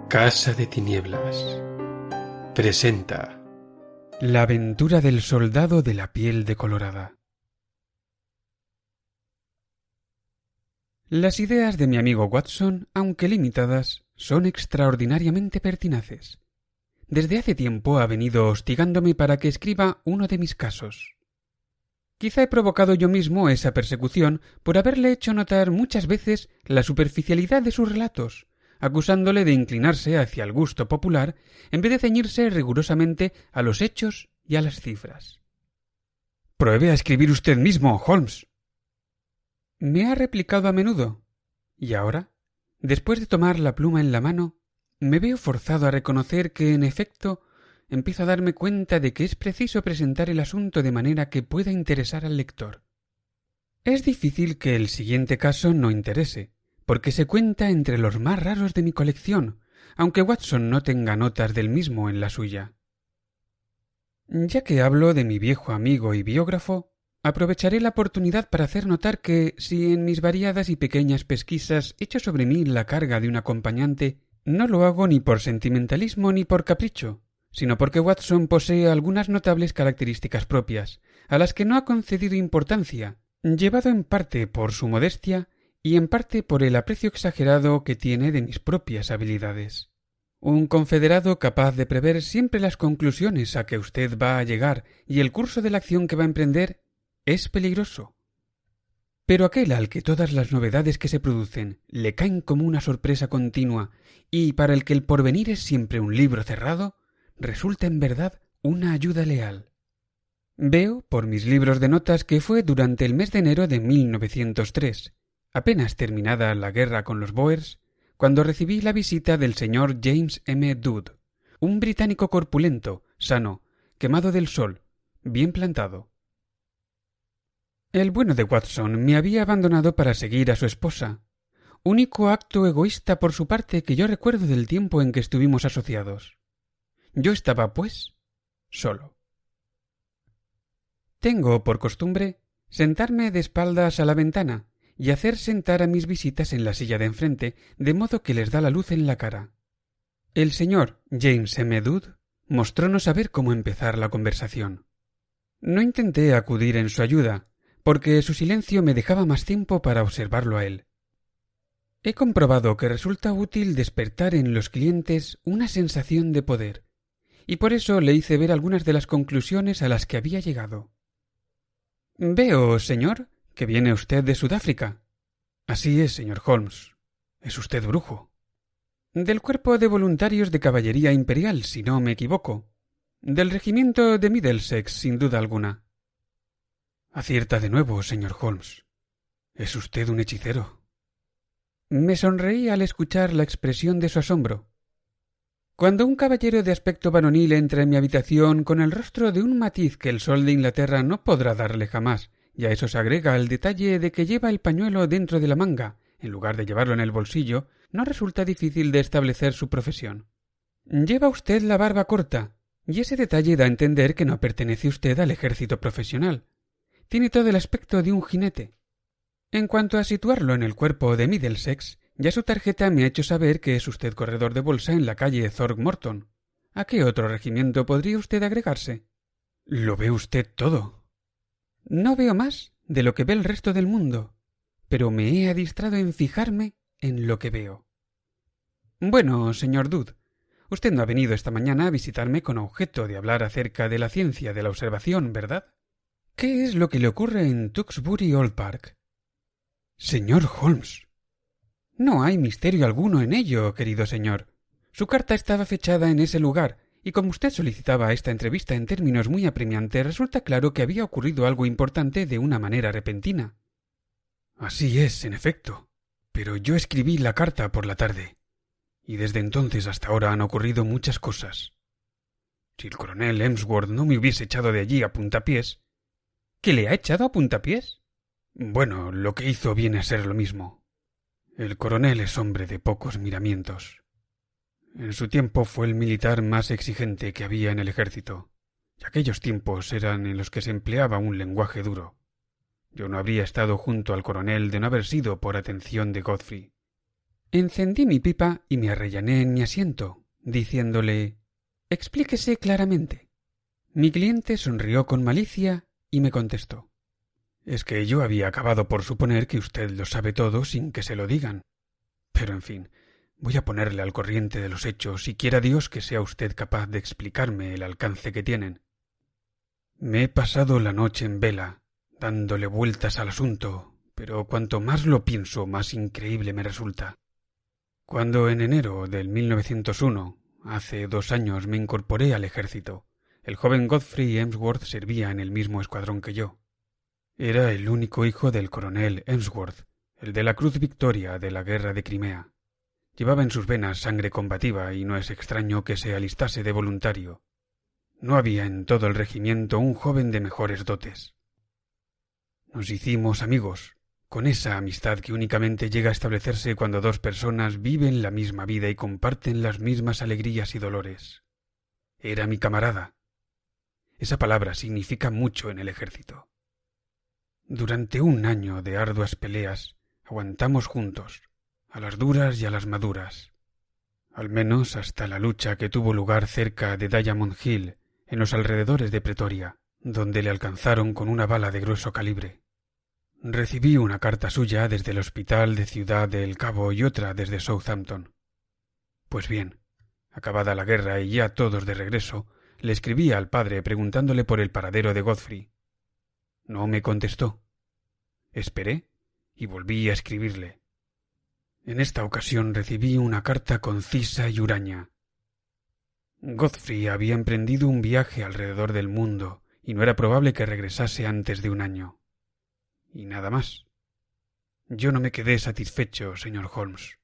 Casa de Tinieblas presenta La aventura del soldado de la piel decolorada. Las ideas de mi amigo Watson, aunque limitadas, son extraordinariamente pertinaces. Desde hace tiempo ha venido hostigándome para que escriba uno de mis casos. Quizá he provocado yo mismo esa persecución por haberle hecho notar muchas veces la superficialidad de sus relatos, acusándole de inclinarse hacia el gusto popular en vez de ceñirse rigurosamente a los hechos y a las cifras. «Pruebe a escribir usted mismo, Holmes», me ha replicado a menudo, y ahora, después de tomar la pluma en la mano, me veo forzado a reconocer que, en efecto, empiezo a darme cuenta de que es preciso presentar el asunto de manera que pueda interesar al lector. Es difícil que el siguiente caso no interese, porque se cuenta entre los más raros de mi colección, aunque Watson no tenga notas del mismo en la suya. Ya que hablo de mi viejo amigo y biógrafo, aprovecharé la oportunidad para hacer notar que, si en mis variadas y pequeñas pesquisas echo sobre mí la carga de un acompañante, no lo hago ni por sentimentalismo ni por capricho, sino porque Watson posee algunas notables características propias, a las que no ha concedido importancia, llevado en parte por su modestia y en parte por el aprecio exagerado que tiene de mis propias habilidades. Un confederado capaz de prever siempre las conclusiones a que usted va a llegar y el curso de la acción que va a emprender es peligroso. Pero aquel al que todas las novedades que se producen le caen como una sorpresa continua y para el que el porvenir es siempre un libro cerrado, resulta en verdad una ayuda leal. Veo, por mis libros de notas, que fue durante el mes de enero de 1903, apenas terminada la guerra con los Boers, cuando recibí la visita del señor James M. Dood, un británico corpulento, sano, quemado del sol, bien plantado. El bueno de Watson me había abandonado para seguir a su esposa, único acto egoísta por su parte que yo recuerdo del tiempo en que estuvimos asociados. Yo estaba, pues, solo. Tengo por costumbre sentarme de espaldas a la ventana y hacer sentar a mis visitas en la silla de enfrente, de modo que les da la luz en la cara. El señor James M. Dood mostró no saber cómo empezar la conversación. No intenté acudir en su ayuda, porque su silencio me dejaba más tiempo para observarlo a él. He comprobado que resulta útil despertar en los clientes una sensación de poder, y por eso le hice ver algunas de las conclusiones a las que había llegado. «Veo, señor, que viene usted de Sudáfrica». «Así es, señor Holmes. Es usted brujo». «Del cuerpo de voluntarios de caballería imperial, si no me equivoco. Del regimiento de Middlesex, sin duda alguna». «Acierta de nuevo, señor Holmes. Es usted un hechicero». Me sonreí al escuchar la expresión de su asombro. Cuando un caballero de aspecto varonil entra en mi habitación con el rostro de un matiz que el sol de Inglaterra no podrá darle jamás, y a eso se agrega el detalle de que lleva el pañuelo dentro de la manga, en lugar de llevarlo en el bolsillo, no resulta difícil de establecer su profesión. Lleva usted la barba corta, y ese detalle da a entender que no pertenece usted al ejército profesional. Tiene todo el aspecto de un jinete. En cuanto a situarlo en el cuerpo de Middlesex, ya su tarjeta me ha hecho saber que es usted corredor de bolsa en la calle Thorgmorton. ¿A qué otro regimiento podría usted agregarse? Lo ve usted todo. No veo más de lo que ve el resto del mundo, pero me he adistrado en fijarme en lo que veo. Bueno, señor Dood, usted no ha venido esta mañana a visitarme con objeto de hablar acerca de la ciencia de la observación, ¿verdad? ¿Qué es lo que le ocurre en Tewkesbury Old Park? Señor Holmes. No hay misterio alguno en ello, querido señor. Su carta estaba fechada en ese lugar, y como usted solicitaba esta entrevista en términos muy apremiantes, resulta claro que había ocurrido algo importante de una manera repentina. Así es, en efecto. Pero yo escribí la carta por la tarde, y desde entonces hasta ahora han ocurrido muchas cosas. Si el coronel Emsworth no me hubiese echado de allí a puntapiés... ¿Que le ha echado a puntapiés? Bueno, lo que hizo viene a ser lo mismo. El coronel es hombre de pocos miramientos. En su tiempo fue el militar más exigente que había en el ejército, y aquellos tiempos eran en los que se empleaba un lenguaje duro. Yo no habría estado junto al coronel de no haber sido por atención de Godfrey. Encendí mi pipa y me arrellané en mi asiento, diciéndole: «Explíquese claramente». Mi cliente sonrió con malicia y me contestó: «Es que yo había acabado por suponer que usted lo sabe todo sin que se lo digan. Pero, en fin, voy a ponerle al corriente de los hechos y quiera Dios que sea usted capaz de explicarme el alcance que tienen. Me he pasado la noche en vela, dándole vueltas al asunto, pero cuanto más lo pienso, más increíble me resulta. Cuando en enero del 1901, hace 2 años, me incorporé al ejército, el joven Godfrey Emsworth servía en el mismo escuadrón que yo. Era el único hijo del coronel Emsworth, el de la Cruz Victoria de la Guerra de Crimea. Llevaba en sus venas sangre combativa y no es extraño que se alistase de voluntario. No había en todo el regimiento un joven de mejores dotes. Nos hicimos amigos, con esa amistad que únicamente llega a establecerse cuando 2 personas viven la misma vida y comparten las mismas alegrías y dolores. Era mi camarada. Esa palabra significa mucho en el ejército. Durante 1 año de arduas peleas aguantamos juntos, a las duras y a las maduras, al menos hasta la lucha que tuvo lugar cerca de Diamond Hill, en los alrededores de Pretoria, donde le alcanzaron con una bala de grueso calibre. Recibí una carta suya desde el hospital de Ciudad del Cabo y otra desde Southampton. Pues bien, acabada la guerra y ya todos de regreso, le escribí al padre preguntándole por el paradero de Godfrey. No me contestó. Esperé y volví a escribirle. En esta ocasión recibí una carta concisa y huraña. Godfrey había emprendido un viaje alrededor del mundo y no era probable que regresase antes de 1 año. Y nada más. Yo no me quedé satisfecho, señor Holmes.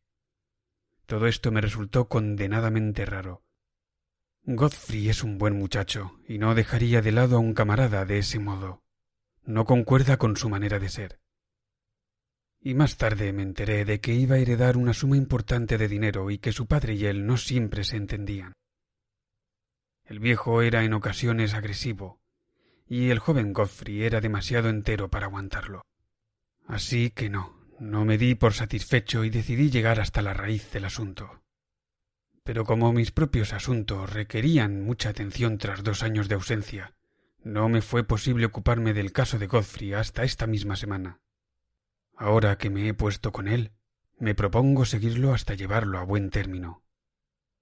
Todo esto me resultó condenadamente raro. Godfrey es un buen muchacho y no dejaría de lado a un camarada de ese modo. No concuerda con su manera de ser. Y más tarde me enteré de que iba a heredar una suma importante de dinero y que su padre y él no siempre se entendían. El viejo era en ocasiones agresivo, y el joven Godfrey era demasiado entero para aguantarlo. Así que no me di por satisfecho y decidí llegar hasta la raíz del asunto. Pero como mis propios asuntos requerían mucha atención tras 2 años de ausencia, no me fue posible ocuparme del caso de Godfrey hasta esta misma semana. Ahora que me he puesto con él, me propongo seguirlo hasta llevarlo a buen término.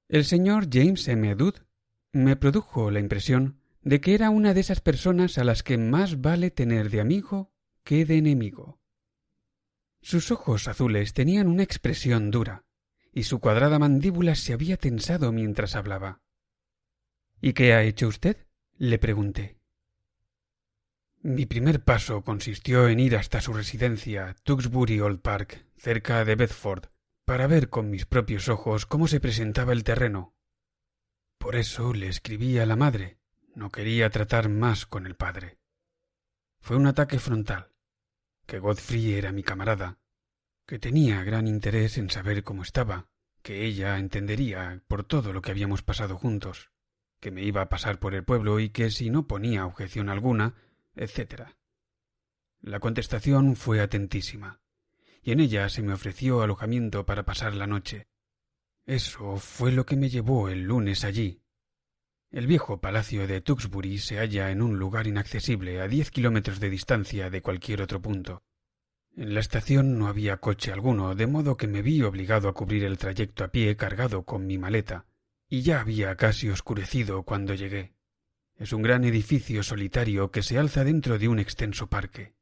El señor James M. Dood me produjo la impresión de que era una de esas personas a las que más vale tener de amigo que de enemigo. Sus ojos azules tenían una expresión dura, y su cuadrada mandíbula se había tensado mientras hablaba. —¿Y qué ha hecho usted? —le pregunté. Mi primer paso consistió en ir hasta su residencia, Tewkesbury Old Park, cerca de Bedford, para ver con mis propios ojos cómo se presentaba el terreno. Por eso le escribí a la madre. No quería tratar más con el padre. Fue un ataque frontal. Que Godfrey era mi camarada, que tenía gran interés en saber cómo estaba, que ella entendería por todo lo que habíamos pasado juntos, que me iba a pasar por el pueblo y que si no ponía objeción alguna, etc. La contestación fue atentísima, y en ella se me ofreció alojamiento para pasar la noche. Eso fue lo que me llevó el lunes allí. El viejo palacio de Tewkesbury se halla en un lugar inaccesible a 10 kilómetros de distancia de cualquier otro punto. En la estación no había coche alguno, de modo que me vi obligado a cubrir el trayecto a pie cargado con mi maleta, y ya había casi oscurecido cuando llegué. Es un gran edificio solitario que se alza dentro de un extenso parque.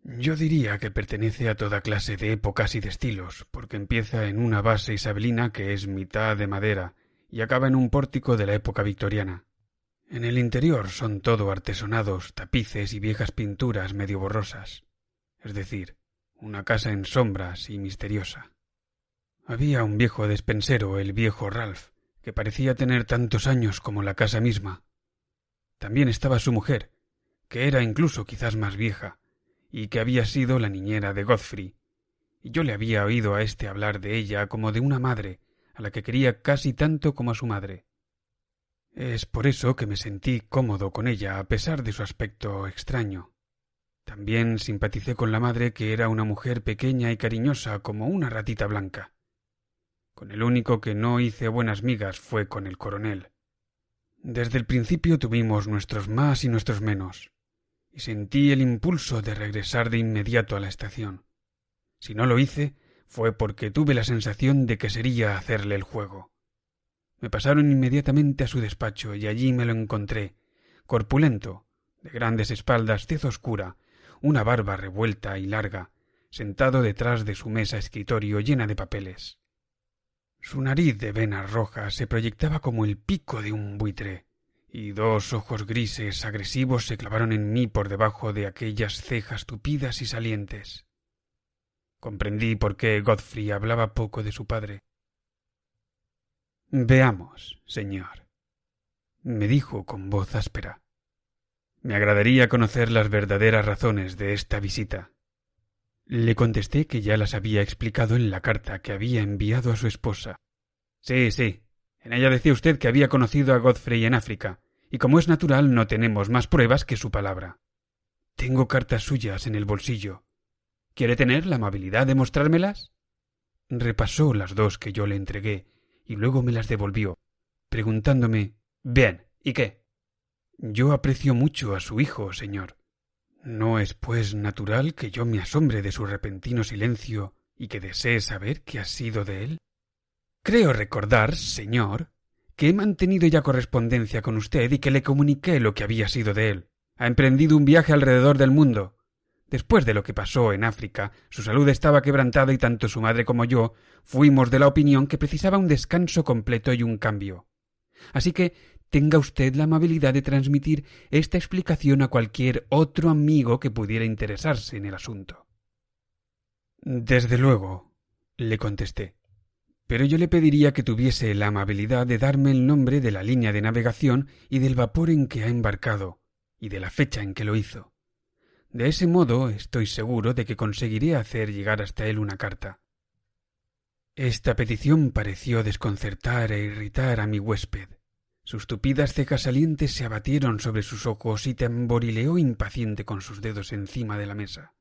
Yo diría que pertenece a toda clase de épocas y de estilos, porque empieza en una base isabelina que es mitad de madera y acaba en un pórtico de la época victoriana. En el interior son todo artesonados, tapices y viejas pinturas medio borrosas, es decir, una casa en sombras y misteriosa. Había un viejo despensero, el viejo Ralph, que parecía tener tantos años como la casa misma. También estaba su mujer, que era incluso quizás más vieja, y que había sido la niñera de Godfrey, y yo le había oído a éste hablar de ella como de una madre, a la que quería casi tanto como a su madre. Es por eso que me sentí cómodo con ella, a pesar de su aspecto extraño. También simpaticé con la madre, que era una mujer pequeña y cariñosa como una ratita blanca, Con el único que no hice buenas migas fue con el coronel. Desde el principio tuvimos nuestros más y nuestros menos, y sentí el impulso de regresar de inmediato a la estación. Si no lo hice, fue porque tuve la sensación de que sería hacerle el juego. Me pasaron inmediatamente a su despacho y allí me lo encontré, corpulento, de grandes espaldas, tez oscura, una barba revuelta y larga, sentado detrás de su mesa escritorio llena de papeles. Su nariz de venas rojas se proyectaba como el pico de un buitre, y dos ojos grises agresivos se clavaron en mí por debajo de aquellas cejas tupidas y salientes. Comprendí por qué Godfrey hablaba poco de su padre. «Veamos, señor», me dijo con voz áspera. «Me agradaría conocer las verdaderas razones de esta visita». Le contesté que ya las había explicado en la carta que había enviado a su esposa. Sí, en ella decía usted que había conocido a Godfrey en África, y como es natural no tenemos más pruebas que su palabra. Tengo cartas suyas en el bolsillo. ¿Quiere tener la amabilidad de mostrármelas? Repasó las dos que yo le entregué, y luego me las devolvió, preguntándome: «Bien, ¿y qué?» «Yo aprecio mucho a su hijo, señor. ¿No es, pues, natural que yo me asombre de su repentino silencio y que desee saber qué ha sido de él? Creo recordar, señor, que he mantenido ya correspondencia con usted y que le comuniqué lo que había sido de él. Ha emprendido un viaje alrededor del mundo. Después de lo que pasó en África, su salud estaba quebrantada y tanto su madre como yo fuimos de la opinión que precisaba un descanso completo y un cambio. Así que tenga usted la amabilidad de transmitir esta explicación a cualquier otro amigo que pudiera interesarse en el asunto». «Desde luego», le contesté, «pero yo le pediría que tuviese la amabilidad de darme el nombre de la línea de navegación y del vapor en que ha embarcado, y de la fecha en que lo hizo. De ese modo estoy seguro de que conseguiré hacer llegar hasta él una carta». Esta petición pareció desconcertar e irritar a mi huésped. Sus tupidas cejas salientes se abatieron sobre sus ojos y tamborileó impaciente con sus dedos encima de la mesa.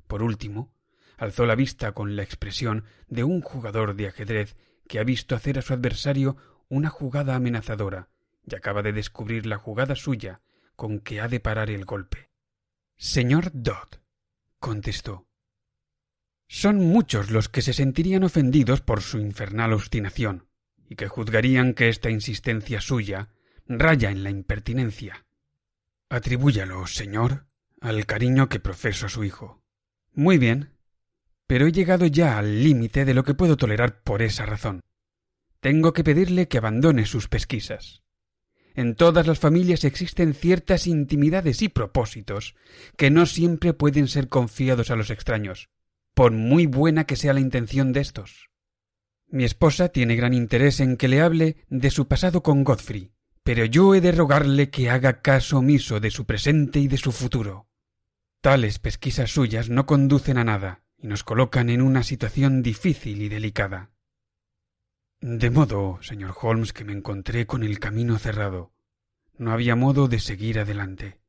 Por último, alzó la vista con la expresión de un jugador de ajedrez que ha visto hacer a su adversario una jugada amenazadora y acaba de descubrir la jugada suya con que ha de parar el golpe. «Señor Dodd», contestó, «son muchos los que se sentirían ofendidos por su infernal obstinación y que juzgarían que esta insistencia suya raya en la impertinencia. Atribúyalo, señor, al cariño que profeso a su hijo. Muy bien, pero he llegado ya al límite de lo que puedo tolerar por esa razón. Tengo que pedirle que abandone sus pesquisas. En todas las familias existen ciertas intimidades y propósitos que no siempre pueden ser confiados a los extraños, por muy buena que sea la intención de éstos. Mi esposa tiene gran interés en que le hable de su pasado con Godfrey, pero yo he de rogarle que haga caso omiso de su presente y de su futuro. Tales pesquisas suyas no conducen a nada y nos colocan en una situación difícil y delicada. De modo, señor Holmes, que me encontré con el camino cerrado. No había modo de seguir adelante.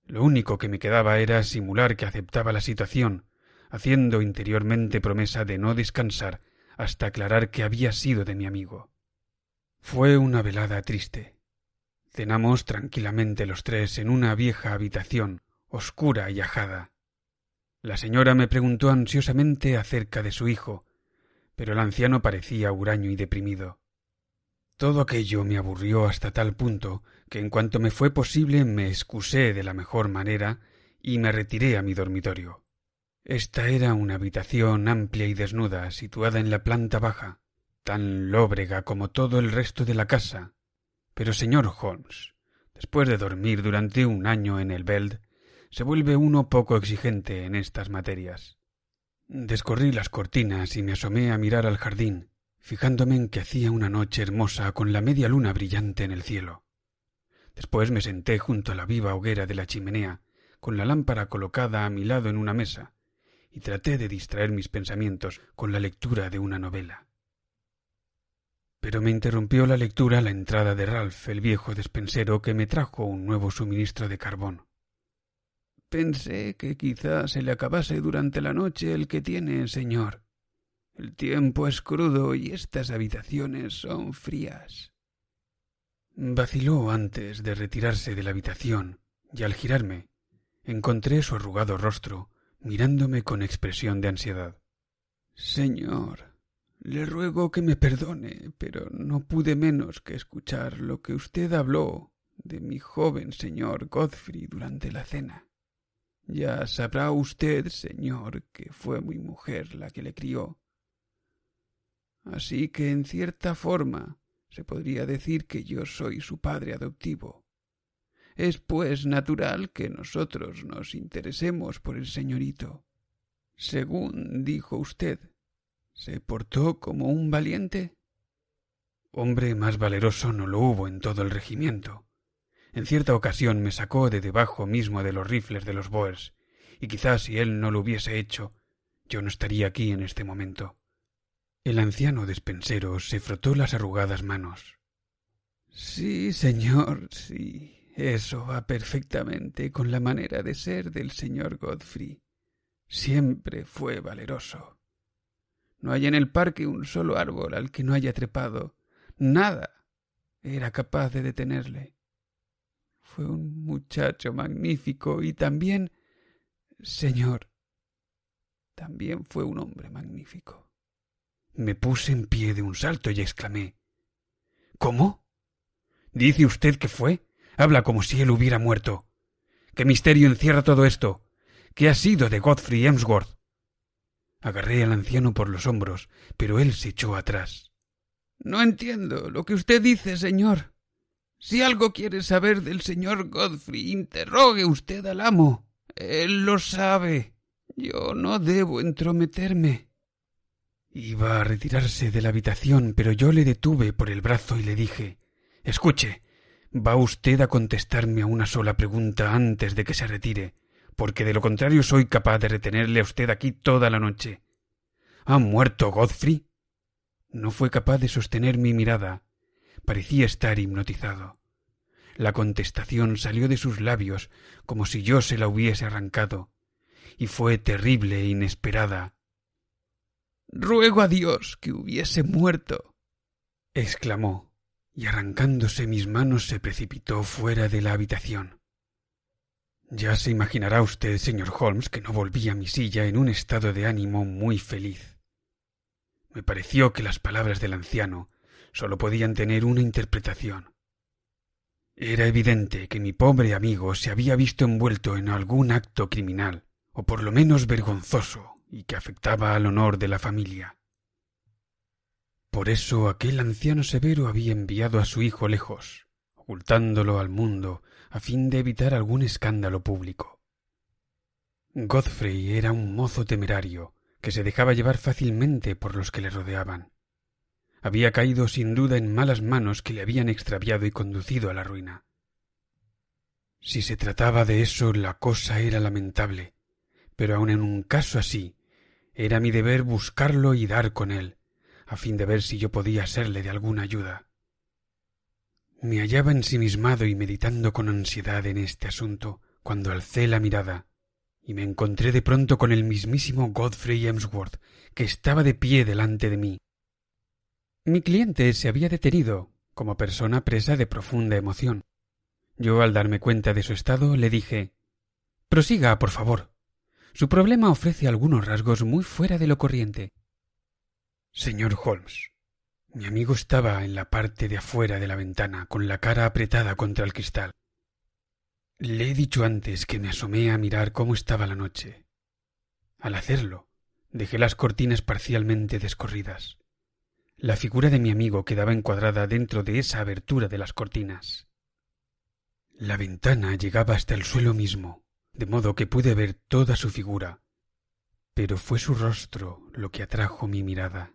Lo único que me quedaba era simular que aceptaba la situación, haciendo interiormente promesa de no descansar hasta aclarar qué había sido de mi amigo. Fue una velada triste. Cenamos tranquilamente los tres en una vieja habitación, oscura y ajada. La señora me preguntó ansiosamente acerca de su hijo, pero el anciano parecía huraño y deprimido. Todo aquello me aburrió hasta tal punto que en cuanto me fue posible me excusé de la mejor manera y me retiré a mi dormitorio. Esta era una habitación amplia y desnuda, situada en la planta baja, tan lóbrega como todo el resto de la casa. Pero, señor Holmes, después de dormir durante un año en el Beld, se vuelve uno poco exigente en estas materias. Descorrí las cortinas y me asomé a mirar al jardín, fijándome en que hacía una noche hermosa con la media luna brillante en el cielo. Después me senté junto a la viva hoguera de la chimenea, con la lámpara colocada a mi lado en una mesa, y traté de distraer mis pensamientos con la lectura de una novela. Pero me interrumpió la lectura la entrada de Ralph, el viejo despensero, que me trajo un nuevo suministro de carbón. «Pensé que quizá se le acabase durante la noche el que tiene, señor», El tiempo es crudo y estas habitaciones son frías. Vaciló antes de retirarse de la habitación, y al girarme, encontré su arrugado rostro, mirándome con expresión de ansiedad. Señor, le ruego que me perdone, pero no pude menos que escuchar lo que usted habló de mi joven señor Godfrey durante la cena. Ya sabrá usted, señor, que fue mi mujer la que le crió. Así que, en cierta forma, se podría decir que yo soy su padre adoptivo. Es, pues, natural que nosotros nos interesemos por el señorito. Según dijo usted, ¿se portó como un valiente? Hombre más valeroso no lo hubo en todo el regimiento. En cierta ocasión me sacó de debajo mismo de los rifles de los Boers, y quizás si él no lo hubiese hecho, yo no estaría aquí en este momento. El anciano despensero se frotó las arrugadas manos. Sí, señor, sí, eso va perfectamente con la manera de ser del señor Godfrey. Siempre fue valeroso. No hay en el parque un solo árbol al que no haya trepado. Nada era capaz de detenerle. Fue un muchacho magnífico y también, señor, también fue un hombre magnífico. Me puse en pie de un salto y exclamé: ¿Cómo? ¿Dice usted que fue? Habla como si él hubiera muerto. ¿Qué misterio encierra todo esto? ¿Qué ha sido de Godfrey Emsworth? Agarré al anciano por los hombros, pero él se echó atrás. No entiendo lo que usted dice, señor. Si algo quiere saber del señor Godfrey, interrogue usted al amo. Él lo sabe. Yo no debo entrometerme. Iba a retirarse de la habitación, pero yo le detuve por el brazo y le dije: Escuche, va usted a contestarme a una sola pregunta antes de que se retire, porque de lo contrario soy capaz de retenerle a usted aquí toda la noche. ¿Ha muerto Godfrey? No fue capaz de sostener mi mirada. Parecía estar hipnotizado. La contestación salió de sus labios como si yo se la hubiese arrancado, y fue terrible e inesperada. «Ruego a Dios que hubiese muerto», exclamó, y arrancándose mis manos se precipitó fuera de la habitación. Ya se imaginará usted, señor Holmes, que no volví a mi silla en un estado de ánimo muy feliz. Me pareció que las palabras del anciano sólo podían tener una interpretación. Era evidente que mi pobre amigo se había visto envuelto en algún acto criminal, o por lo menos vergonzoso, y que afectaba al honor de la familia. Por eso aquel anciano severo había enviado a su hijo lejos, ocultándolo al mundo, a fin de evitar algún escándalo público. Godfrey era un mozo temerario, que se dejaba llevar fácilmente por los que le rodeaban. Había caído sin duda en malas manos que le habían extraviado y conducido a la ruina. Si se trataba de eso, la cosa era lamentable, pero aun en un caso así, era mi deber buscarlo y dar con él, a fin de ver si yo podía serle de alguna ayuda. Me hallaba ensimismado y meditando con ansiedad en este asunto, cuando alcé la mirada, y me encontré de pronto con el mismísimo Godfrey Emsworth, que estaba de pie delante de mí. Mi cliente se había detenido, como persona presa de profunda emoción. Yo, al darme cuenta de su estado, le dije: «Prosiga, por favor. Su problema ofrece algunos rasgos muy fuera de lo corriente». Señor Holmes, mi amigo estaba en la parte de afuera de la ventana, con la cara apretada contra el cristal. Le he dicho antes que me asomé a mirar cómo estaba la noche. Al hacerlo, dejé las cortinas parcialmente descorridas. La figura de mi amigo quedaba encuadrada dentro de esa abertura de las cortinas. La ventana llegaba hasta el suelo mismo, de modo que pude ver toda su figura, pero fue su rostro lo que atrajo mi mirada.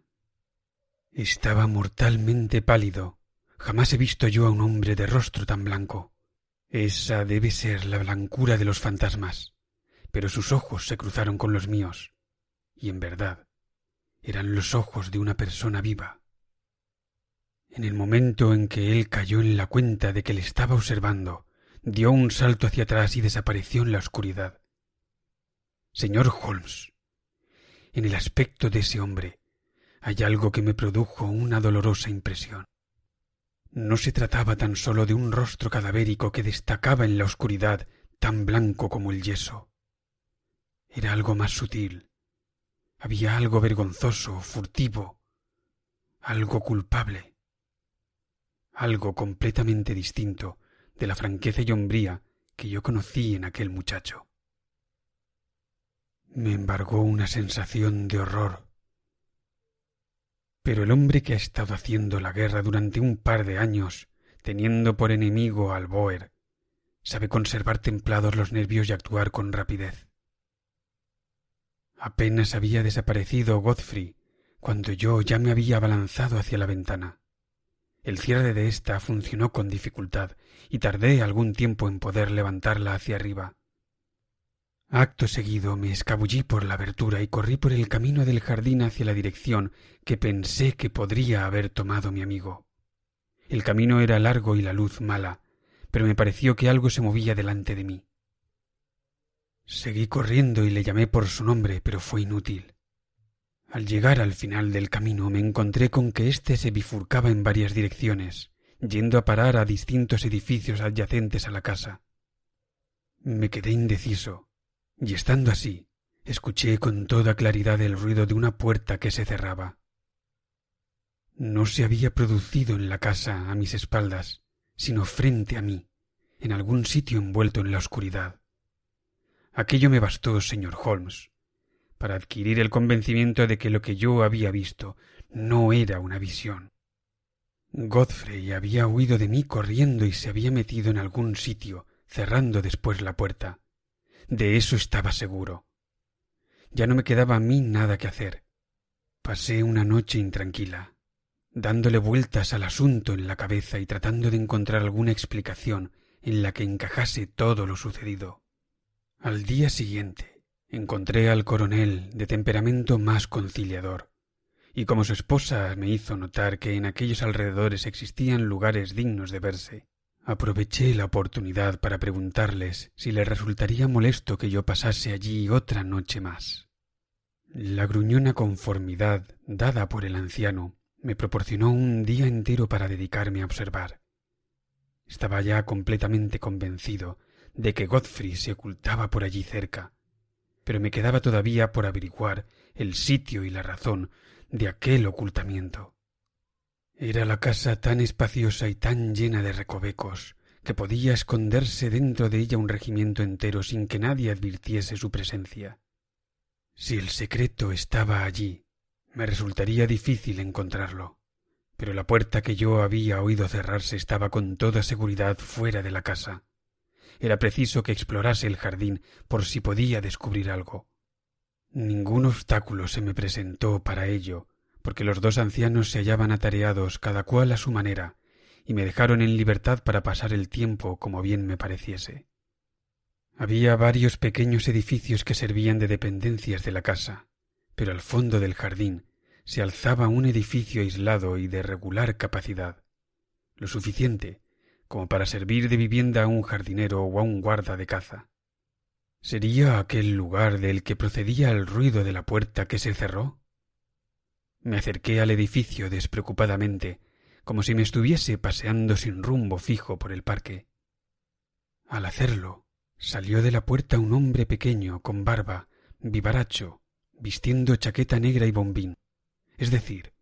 Estaba mortalmente pálido. Jamás he visto yo a un hombre de rostro tan blanco. Esa debe ser la blancura de los fantasmas, pero sus ojos se cruzaron con los míos, y en verdad eran los ojos de una persona viva. En el momento en que él cayó en la cuenta de que le estaba observando, dio un salto hacia atrás y desapareció en la oscuridad. Señor Holmes, en el aspecto de ese hombre hay algo que me produjo una dolorosa impresión. No se trataba tan solo de un rostro cadavérico que destacaba en la oscuridad tan blanco como el yeso. Era algo más sutil. Había algo vergonzoso, furtivo, algo culpable, algo completamente distinto de la franqueza y hombría que yo conocí en aquel muchacho. Me embargó una sensación de horror. Pero el hombre que ha estado haciendo la guerra durante un par de años, teniendo por enemigo al Bóer, sabe conservar templados los nervios y actuar con rapidez. Apenas había desaparecido Godfrey cuando yo ya me había abalanzado hacia la ventana. El cierre de ésta funcionó con dificultad y tardé algún tiempo en poder levantarla hacia arriba. Acto seguido me escabullí por la abertura y corrí por el camino del jardín hacia la dirección que pensé que podría haber tomado mi amigo. El camino era largo y la luz mala, pero me pareció que algo se movía delante de mí. Seguí corriendo y le llamé por su nombre, pero fue inútil. Al llegar al final del camino me encontré con que éste se bifurcaba en varias direcciones, yendo a parar a distintos edificios adyacentes a la casa. Me quedé indeciso. Y estando así, escuché con toda claridad el ruido de una puerta que se cerraba. No se había producido en la casa a mis espaldas, sino frente a mí, en algún sitio envuelto en la oscuridad. Aquello me bastó, señor Holmes, para adquirir el convencimiento de que lo que yo había visto no era una visión. Godfrey había huido de mí corriendo y se había metido en algún sitio, cerrando después la puerta. De eso estaba seguro. Ya no me quedaba a mí nada que hacer. Pasé una noche intranquila, dándole vueltas al asunto en la cabeza y tratando de encontrar alguna explicación en la que encajase todo lo sucedido. Al día siguiente encontré al coronel de temperamento más conciliador, y como su esposa me hizo notar que en aquellos alrededores existían lugares dignos de verse, aproveché la oportunidad para preguntarles si les resultaría molesto que yo pasase allí otra noche más. La gruñona conformidad dada por el anciano me proporcionó un día entero para dedicarme a observar. Estaba ya completamente convencido de que Godfrey se ocultaba por allí cerca, pero me quedaba todavía por averiguar el sitio y la razón de aquel ocultamiento. Era la casa tan espaciosa y tan llena de recovecos que podía esconderse dentro de ella un regimiento entero sin que nadie advirtiese su presencia. Si el secreto estaba allí, me resultaría difícil encontrarlo, pero la puerta que yo había oído cerrarse estaba con toda seguridad fuera de la casa. Era preciso que explorase el jardín por si podía descubrir algo. Ningún obstáculo se me presentó para ello, porque los dos ancianos se hallaban atareados cada cual a su manera, y me dejaron en libertad para pasar el tiempo como bien me pareciese. Había varios pequeños edificios que servían de dependencias de la casa, pero al fondo del jardín se alzaba un edificio aislado y de regular capacidad, lo suficiente como para servir de vivienda a un jardinero o a un guarda de caza. ¿Sería aquel lugar del que procedía el ruido de la puerta que se cerró? Me acerqué al edificio despreocupadamente, como si me estuviese paseando sin rumbo fijo por el parque. Al hacerlo, salió de la puerta un hombre pequeño, con barba, vivaracho, vistiendo chaqueta negra y bombín, es decir,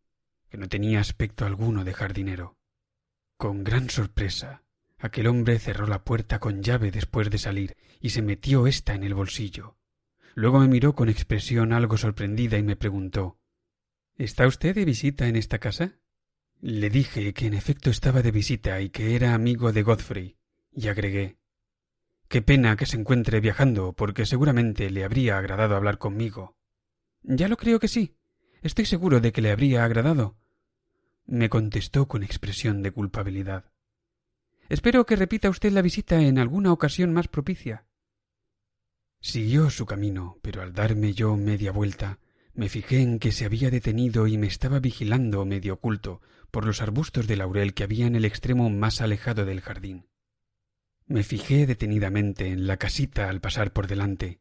que no tenía aspecto alguno de jardinero. Con gran sorpresa, aquel hombre cerró la puerta con llave después de salir y se metió ésta en el bolsillo. Luego me miró con expresión algo sorprendida y me preguntó: ¿Está usted de visita en esta casa? Le dije que en efecto estaba de visita y que era amigo de Godfrey, y agregué: «Qué pena que se encuentre viajando, porque seguramente le habría agradado hablar conmigo». «Ya lo creo que sí. Estoy seguro de que le habría agradado», me contestó con expresión de culpabilidad. «Espero que repita usted la visita en alguna ocasión más propicia». Siguió su camino, pero al darme yo media vuelta, me fijé en que se había detenido y me estaba vigilando medio oculto por los arbustos de laurel que había en el extremo más alejado del jardín. Me fijé detenidamente en la casita al pasar por delante,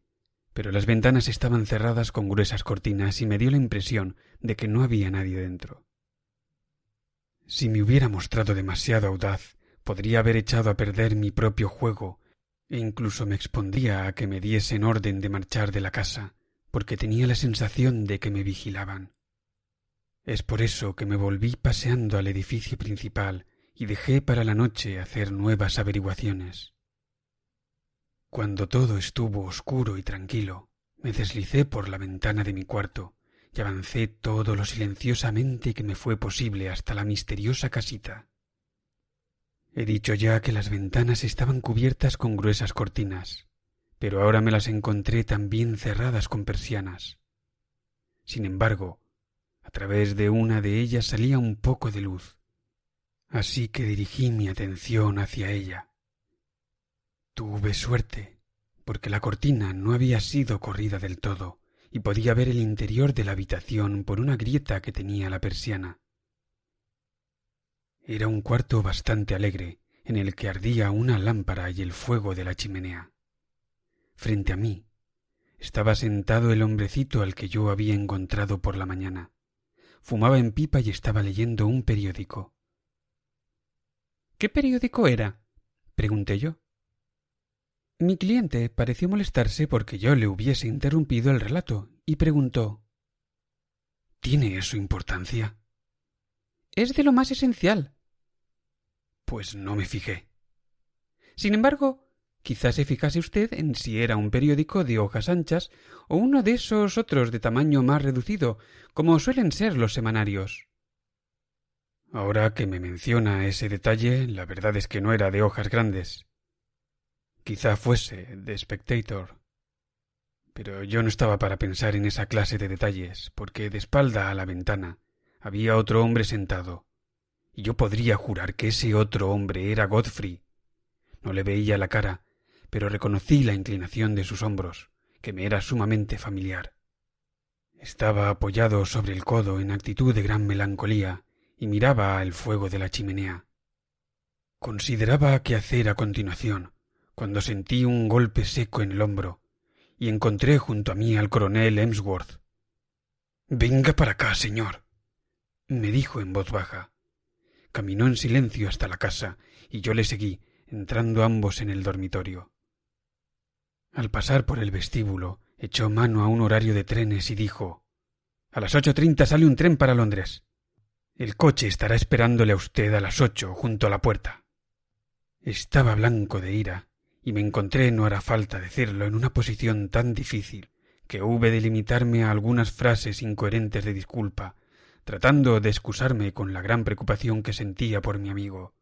pero las ventanas estaban cerradas con gruesas cortinas y me dio la impresión de que no había nadie dentro. Si me hubiera mostrado demasiado audaz, podría haber echado a perder mi propio juego e incluso me expondría a que me diesen orden de marchar de la casa, porque tenía la sensación de que me vigilaban. Es por eso que me volví paseando al edificio principal y dejé para la noche hacer nuevas averiguaciones. Cuando todo estuvo oscuro y tranquilo, me deslicé por la ventana de mi cuarto y avancé todo lo silenciosamente que me fue posible hasta la misteriosa casita. He dicho ya que las ventanas estaban cubiertas con gruesas cortinas, pero ahora me las encontré también cerradas con persianas. Sin embargo, a través de una de ellas salía un poco de luz, así que dirigí mi atención hacia ella. Tuve suerte, porque la cortina no había sido corrida del todo y podía ver el interior de la habitación por una grieta que tenía la persiana. Era un cuarto bastante alegre, en el que ardía una lámpara y el fuego de la chimenea. Frente a mí estaba sentado el hombrecito al que yo había encontrado por la mañana. Fumaba en pipa y estaba leyendo un periódico. ¿Qué periódico era?, pregunté yo. Mi cliente pareció molestarse porque yo le hubiese interrumpido el relato y preguntó: ¿Tiene eso importancia? Es de lo más esencial. Pues no me fijé. Sin embargo, quizás se fijase usted en si era un periódico de hojas anchas o uno de esos otros de tamaño más reducido, como suelen ser los semanarios. Ahora que me menciona ese detalle, la verdad es que no era de hojas grandes. Quizá fuese The Spectator. Pero yo no estaba para pensar en esa clase de detalles, porque de espalda a la ventana había otro hombre sentado, y yo podría jurar que ese otro hombre era Godfrey. No le veía la cara, pero reconocí la inclinación de sus hombros, que me era sumamente familiar. Estaba apoyado sobre el codo en actitud de gran melancolía y miraba al fuego de la chimenea. Consideraba qué hacer a continuación, cuando sentí un golpe seco en el hombro y encontré junto a mí al coronel Emsworth. «Venga para acá, señor», me dijo en voz baja. Caminó en silencio hasta la casa y yo le seguí, entrando ambos en el dormitorio. Al pasar por el vestíbulo, echó mano a un horario de trenes y dijo: «A las 8:30 sale un tren para Londres. El coche estará esperándole a usted a las 8 junto a la puerta». Estaba blanco de ira y me encontré, no hará falta decirlo, en una posición tan difícil que hube de limitarme a algunas frases incoherentes de disculpa, tratando de excusarme con la gran preocupación que sentía por mi amigo.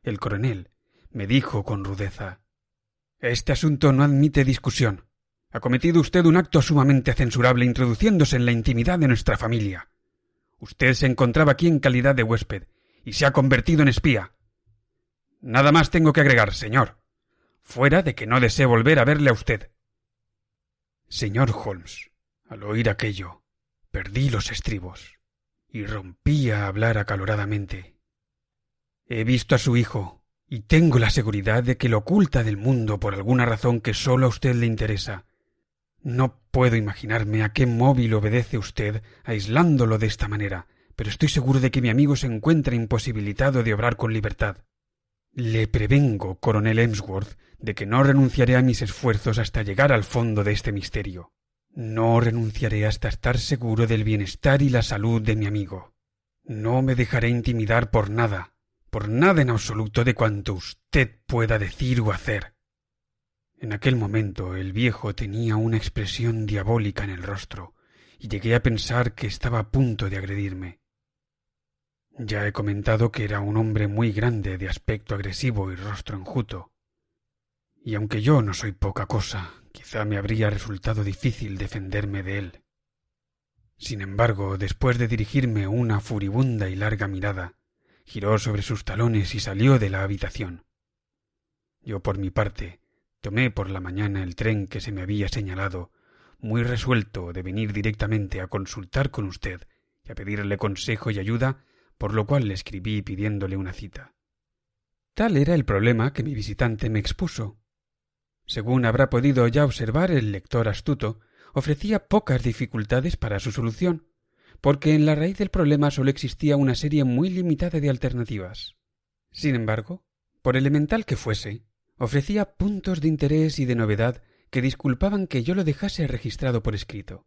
El coronel me dijo con rudeza: «Este asunto no admite discusión. Ha cometido usted un acto sumamente censurable introduciéndose en la intimidad de nuestra familia. Usted se encontraba aquí en calidad de huésped y se ha convertido en espía. Nada más tengo que agregar, señor, fuera de que no desee volver a verle a usted». Señor Holmes, al oír aquello, perdí los estribos y rompí a hablar acaloradamente. «He visto a su hijo y tengo la seguridad de que lo oculta del mundo por alguna razón que sólo a usted le interesa. No puedo imaginarme a qué móvil obedece usted aislándolo de esta manera, pero estoy seguro de que mi amigo se encuentra imposibilitado de obrar con libertad. Le prevengo, coronel Emsworth, de que no renunciaré a mis esfuerzos hasta llegar al fondo de este misterio. No renunciaré hasta estar seguro del bienestar y la salud de mi amigo. No me dejaré intimidar por nada en absoluto de cuanto usted pueda decir o hacer». En aquel momento el viejo tenía una expresión diabólica en el rostro y llegué a pensar que estaba a punto de agredirme. Ya he comentado que era un hombre muy grande, de aspecto agresivo y rostro enjuto, y aunque yo no soy poca cosa, quizá me habría resultado difícil defenderme de él. Sin embargo, después de dirigirme una furibunda y larga mirada, giró sobre sus talones y salió de la habitación. Yo, por mi parte, tomé por la mañana el tren que se me había señalado, muy resuelto de venir directamente a consultar con usted y a pedirle consejo y ayuda, por lo cual le escribí pidiéndole una cita. Tal era el problema que mi visitante me expuso. Según habrá podido ya observar el lector astuto, ofrecía pocas dificultades para su solución, porque en la raíz del problema sólo existía una serie muy limitada de alternativas. Sin embargo, por elemental que fuese, ofrecía puntos de interés y de novedad que disculpaban que yo lo dejase registrado por escrito.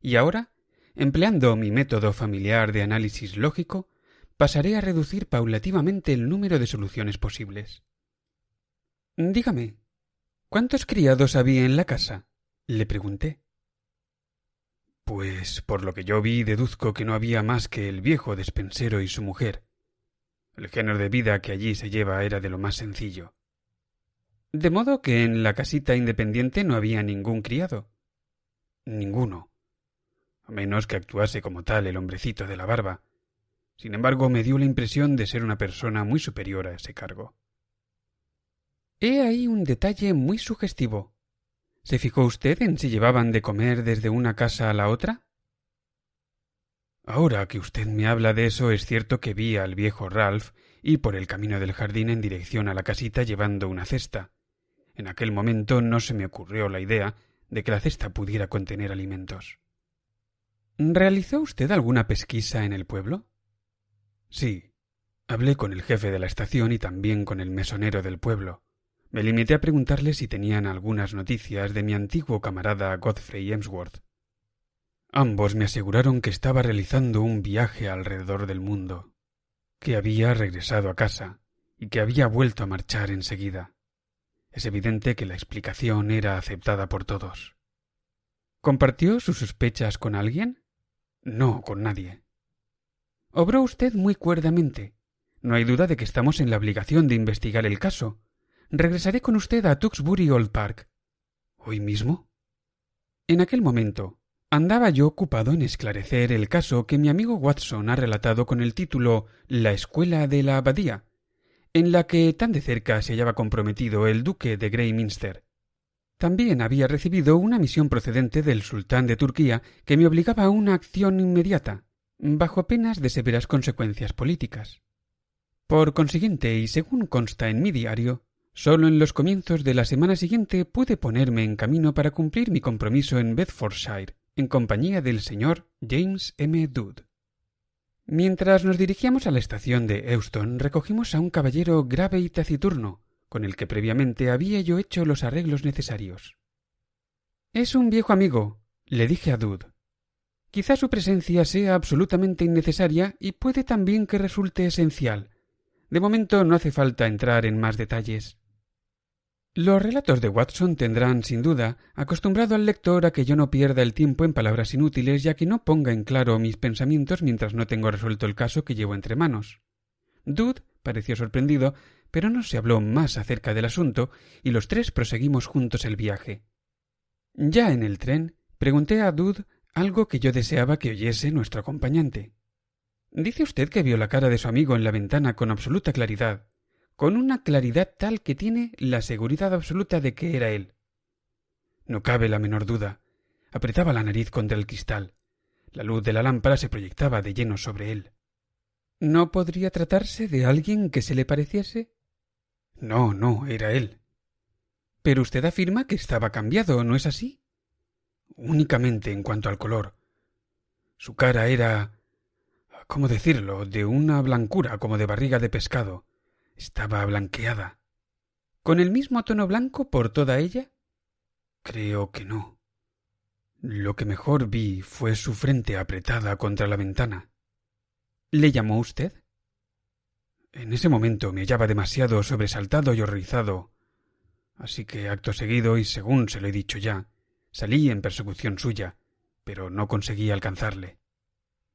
Y ahora, empleando mi método familiar de análisis lógico, pasaré a reducir paulativamente el número de soluciones posibles. Dígame, ¿cuántos criados había en la casa?, le pregunté. Pues por lo que yo vi deduzco que no había más que el viejo despensero y su mujer. El género de vida que allí se lleva era de lo más sencillo. ¿De modo que en la casita independiente no había ningún criado? Ninguno, a menos que actuase como tal el hombrecito de la barba. Sin embargo, me dio la impresión de ser una persona muy superior a ese cargo. He ahí un detalle muy sugestivo. ¿Se fijó usted en si llevaban de comer desde una casa a la otra? Ahora que usted me habla de eso, es cierto que vi al viejo Ralph ir por el camino del jardín en dirección a la casita llevando una cesta. En aquel momento no se me ocurrió la idea de que la cesta pudiera contener alimentos. ¿Realizó usted alguna pesquisa en el pueblo? Sí. Hablé con el jefe de la estación y también con el mesonero del pueblo. Me limité a preguntarle si tenían algunas noticias de mi antiguo camarada Godfrey Emsworth. Ambos me aseguraron que estaba realizando un viaje alrededor del mundo, que había regresado a casa y que había vuelto a marchar enseguida. Es evidente que la explicación era aceptada por todos. ¿Compartió sus sospechas con alguien? No, con nadie. Obró usted muy cuerdamente. No hay duda de que estamos en la obligación de investigar el caso. Regresaré con usted a Tewkesbury Old Park. ¿Hoy mismo? En aquel momento andaba yo ocupado en esclarecer el caso que mi amigo Watson ha relatado con el título La escuela de la abadía, en la que tan de cerca se hallaba comprometido el duque de Greyminster. También había recibido una misión procedente del sultán de Turquía que me obligaba a una acción inmediata, bajo penas de severas consecuencias políticas. Por consiguiente, y según consta en mi diario, sólo en los comienzos de la semana siguiente pude ponerme en camino para cumplir mi compromiso en Bedfordshire, en compañía del señor James M. Dood. Mientras nos dirigíamos a la estación de Euston, recogimos a un caballero grave y taciturno, con el que previamente había yo hecho los arreglos necesarios. «Es un viejo amigo», le dije a Dood. «Quizá su presencia sea absolutamente innecesaria y puede también que resulte esencial. De momento no hace falta entrar en más detalles». Los relatos de Watson tendrán, sin duda, acostumbrado al lector a que yo no pierda el tiempo en palabras inútiles y a que no ponga en claro mis pensamientos mientras no tengo resuelto el caso que llevo entre manos. Dood pareció sorprendido, pero no se habló más acerca del asunto y los tres proseguimos juntos el viaje. Ya en el tren, pregunté a Dood algo que yo deseaba que oyese nuestro acompañante. «Dice usted que vio la cara de su amigo en la ventana con absoluta claridad, con una claridad tal que tiene la seguridad absoluta de que era él». «No cabe la menor duda. Apretaba la nariz contra el cristal. La luz de la lámpara se proyectaba de lleno sobre él». «¿No podría tratarse de alguien que se le pareciese?» «No, no, era él». «Pero usted afirma que estaba cambiado, ¿no es así?» «Únicamente en cuanto al color. Su cara era, ¿cómo decirlo?, de una blancura como de barriga de pescado. Estaba blanqueada». «¿Con el mismo tono blanco por toda ella?» «Creo que no. Lo que mejor vi fue su frente apretada contra la ventana». «¿Le llamó usted?» En ese momento me hallaba demasiado sobresaltado y horrorizado, así que acto seguido, y según se lo he dicho ya, salí en persecución suya, pero no conseguí alcanzarle.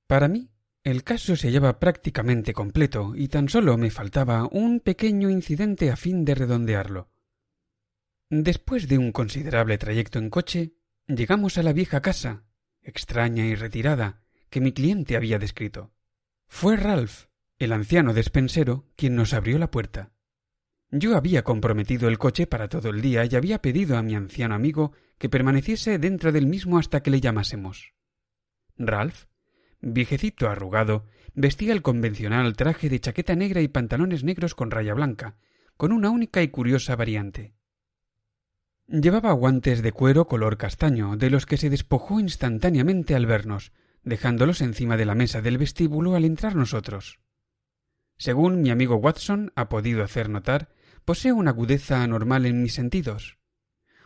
Para mí, el caso se hallaba prácticamente completo y tan solo me faltaba un pequeño incidente a fin de redondearlo. Después de un considerable trayecto en coche, llegamos a la vieja casa, extraña y retirada, que mi cliente había descrito. Fue Ralph, el anciano despensero, quien nos abrió la puerta. Yo había comprometido el coche para todo el día y había pedido a mi anciano amigo que permaneciese dentro del mismo hasta que le llamásemos. Ralph, viejecito arrugado, vestía el convencional traje de chaqueta negra y pantalones negros con raya blanca, con una única y curiosa variante. Llevaba guantes de cuero color castaño, de los que se despojó instantáneamente al vernos, dejándolos encima de la mesa del vestíbulo al entrar nosotros. Según mi amigo Watson ha podido hacer notar, poseo una agudeza anormal en mis sentidos.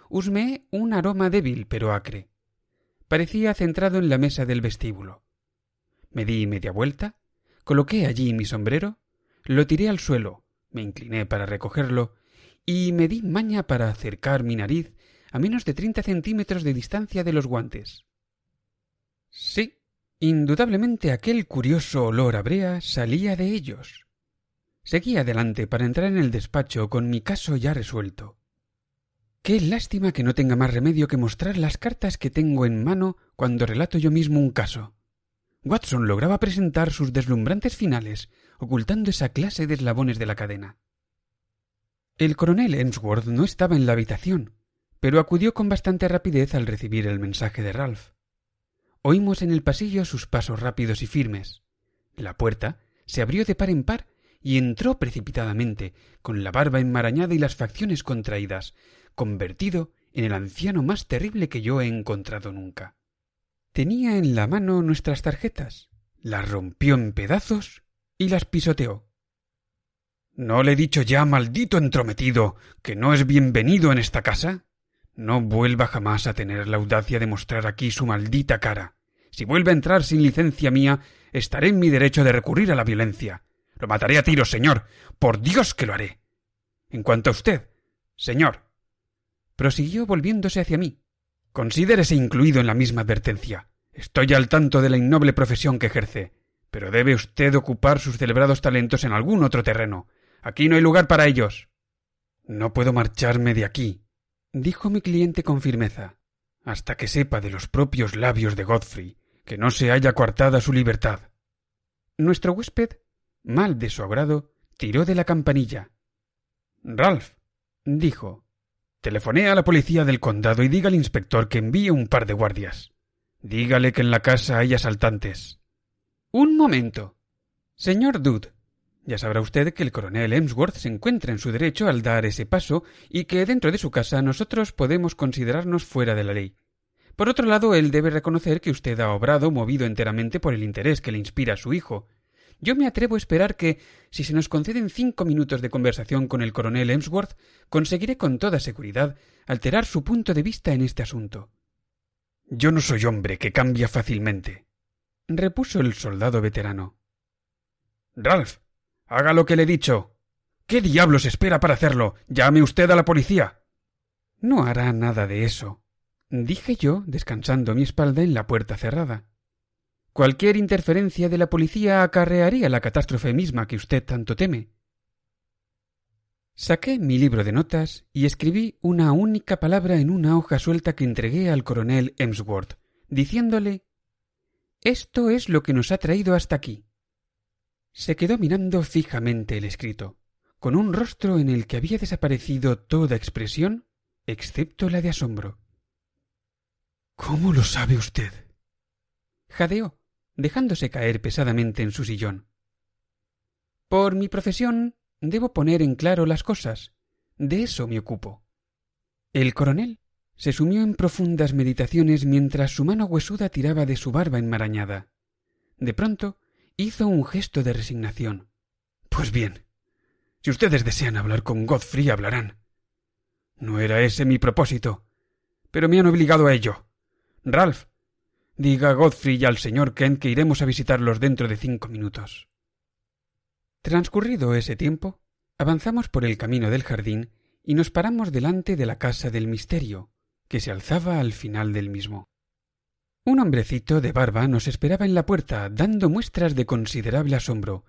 Husmeé un aroma débil pero acre. Parecía centrado en la mesa del vestíbulo. Me di media vuelta, coloqué allí mi sombrero, lo tiré al suelo, me incliné para recogerlo y me di maña para acercar mi nariz a menos de 30 centímetros de distancia de los guantes. Sí, indudablemente aquel curioso olor a brea salía de ellos. Seguí adelante para entrar en el despacho con mi caso ya resuelto. Qué lástima que no tenga más remedio que mostrar las cartas que tengo en mano cuando relato yo mismo un caso. Watson lograba presentar sus deslumbrantes finales, ocultando esa clase de eslabones de la cadena. El coronel Emsworth no estaba en la habitación, pero acudió con bastante rapidez al recibir el mensaje de Ralph. Oímos en el pasillo sus pasos rápidos y firmes. La puerta se abrió de par en par y entró precipitadamente, con la barba enmarañada y las facciones contraídas, convertido en el anciano más terrible que yo he encontrado nunca. Tenía en la mano nuestras tarjetas, las rompió en pedazos y las pisoteó. ¿No le he dicho ya, maldito entrometido, que no es bienvenido en esta casa? No vuelva jamás a tener la audacia de mostrar aquí su maldita cara. Si vuelve a entrar sin licencia mía, estaré en mi derecho de recurrir a la violencia. Lo mataré a tiros, señor. Por Dios que lo haré. En cuanto a usted, señor, prosiguió volviéndose hacia mí, considérese incluido en la misma advertencia. Estoy al tanto de la innoble profesión que ejerce, pero debe usted ocupar sus celebrados talentos en algún otro terreno. Aquí no hay lugar para ellos. No puedo marcharme de aquí, dijo mi cliente con firmeza, hasta que sepa de los propios labios de Godfrey que no se haya coartada su libertad. Nuestro huésped, mal de su agrado, tiró de la campanilla. Ralph, dijo, telefonea a la policía del condado y diga al inspector que envíe un par de guardias. Dígale que en la casa hay asaltantes. Un momento. Señor Dood, ya sabrá usted que el coronel Emsworth se encuentra en su derecho al dar ese paso y que dentro de su casa nosotros podemos considerarnos fuera de la ley. Por otro lado, él debe reconocer que usted ha obrado movido enteramente por el interés que le inspira a su hijo. Yo me atrevo a esperar que, si se nos conceden 5 minutos de conversación con el coronel Emsworth, conseguiré con toda seguridad alterar su punto de vista en este asunto. Yo no soy hombre que cambia fácilmente, repuso el soldado veterano. Ralph, haga lo que le he dicho. ¿Qué diablos espera para hacerlo? Llame usted a la policía. No hará nada de eso, dije yo, descansando mi espalda en la puerta cerrada. Cualquier interferencia de la policía acarrearía la catástrofe misma que usted tanto teme. Saqué mi libro de notas y escribí una única palabra en una hoja suelta que entregué al coronel Emsworth, diciéndole: «Esto es lo que nos ha traído hasta aquí». Se quedó mirando fijamente el escrito, con un rostro en el que había desaparecido toda expresión, excepto la de asombro. «¿Cómo lo sabe usted?», jadeó, dejándose caer pesadamente en su sillón. «Por mi profesión debo poner en claro las cosas. De eso me ocupo». El coronel se sumió en profundas meditaciones mientras su mano huesuda tiraba de su barba enmarañada. De pronto hizo un gesto de resignación. «Pues bien, si ustedes desean hablar con Godfrey, hablarán. No era ese mi propósito, pero me han obligado a ello. Ralph, diga a Godfrey y al señor Kent que iremos a visitarlos dentro de 5 minutos». Transcurrido ese tiempo, avanzamos por el camino del jardín y nos paramos delante de la casa del misterio, que se alzaba al final del mismo. Un hombrecito de barba nos esperaba en la puerta, dando muestras de considerable asombro,